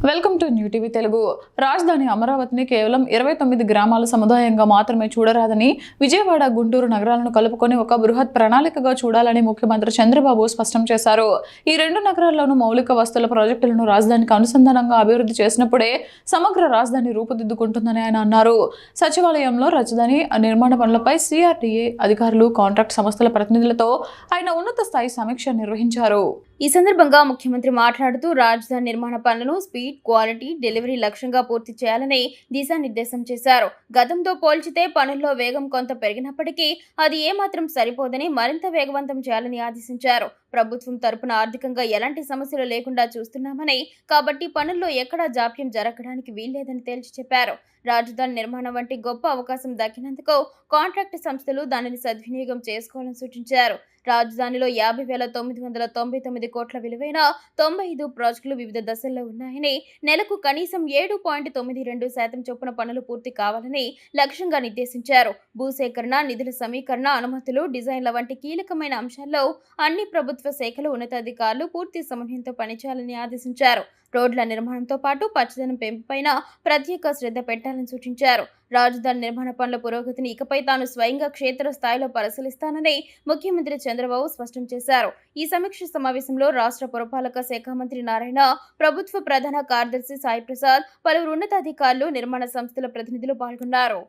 Welcome to new TV Telugu. రాజధాని అమరావతిని కేవలం 29 గ్రామాల సముదాయంగా మాత్రమే చూడరాదని, విజయవాడ, గుంటూరు నగరాలను కలుపుకొని ఒక బృహత్ ప్రణాళికగా చూడాలని ముఖ్యమంత్రి చంద్రబాబు స్పష్టం చేశారు. ఈ రెండు నగరాల్లోనూ మౌలిక వస్తువుల ప్రాజెక్టులను రాజధానికి అనుసంధానంగా అభివృద్ధి చేసినప్పుడే సమగ్ర రాజధాని రూపుదిద్దుకుంటుందని ఆయన అన్నారు. సచివాలయంలో రాజధాని నిర్మాణ పనులపై CRDA అధికారులు, కాంట్రాక్ట్ సంస్థల ప్రతినిధులతో ఆయన ఉన్నత స్థాయి సమీక్ష నిర్వహించారు. ఈ సందర్భంగా ముఖ్యమంత్రి మాట్లాడుతూ రాజధాని నిర్మాణ పనులను స్పీడ్, క్వాలిటీ, డెలివరీ లక్ష్యంగా పూర్తి చేయాలని దిశానిర్దేశం చేశారు. గతంతో పోల్చితే పనుల్లో వేగం కొంత పెరిగినప్పటికీ అది ఏమాత్రం సరిపోదని మరింత వేగవంతం చేయాలని ఆదేశించారు. ప్రభుత్వం తరపున ఆర్థికంగా ఎలాంటి సమస్యలు లేకుండా చూస్తున్నామని, కాబట్టి పనుల్లో ఎక్కడా జాప్యం జరగడానికి వీల్లేదని తేల్చి చెప్పారు. రాజధాని నిర్మాణం వంటి గొప్ప అవకాశం దక్కినందుకు కాంట్రాక్ట్ సంస్థలు దానిని సద్వినియోగం చేసుకోవాలని సూచించారు. రాజధానిలో 50,999 కోట్ల విలువైన 95 ప్రాజెక్టులు వివిధ దశల్లో ఉన్నాయని, నెలకు కనీసం 7.92% చొప్పున పనులు పూర్తి కావాలని లక్ష్యంగా నిర్దేశించారు. భూసేకరణ, నిధుల సమీకరణ, అనుమతులు, డిజైన్ల వంటి కీలకమైన అంశాల్లో అన్ని ప్రభుత్వ శాఖలు, ఉన్నతాధికారులు పూర్తి సమన్వయంతో పనిచేయాలని ఆదేశించారు. రోడ్ల నిర్మాణంతో పాటు పచ్చదనం పెంపుపైన ప్రత్యేక శ్రద్ధ పెట్టాలని సూచించారు. రాజధాని నిర్మాణ పనుల పురోగతిని ఇకపై తాను స్వయంగా క్షేత్రస్థాయిలో పరిశీలిస్తానని ముఖ్యమంత్రి చంద్రబాబు స్పష్టం చేశారు. ఈ సమీక్ష సమావేశంలో రాష్ట్ర పురపాలక శాఖ మంత్రి నారాయణ, ప్రభుత్వ ప్రధాన కార్యదర్శి సాయి ప్రసాద్, పలువురు ఉన్నతాధికారులు, నిర్మాణ సంస్థల ప్రతినిధులు పాల్గొన్నారు.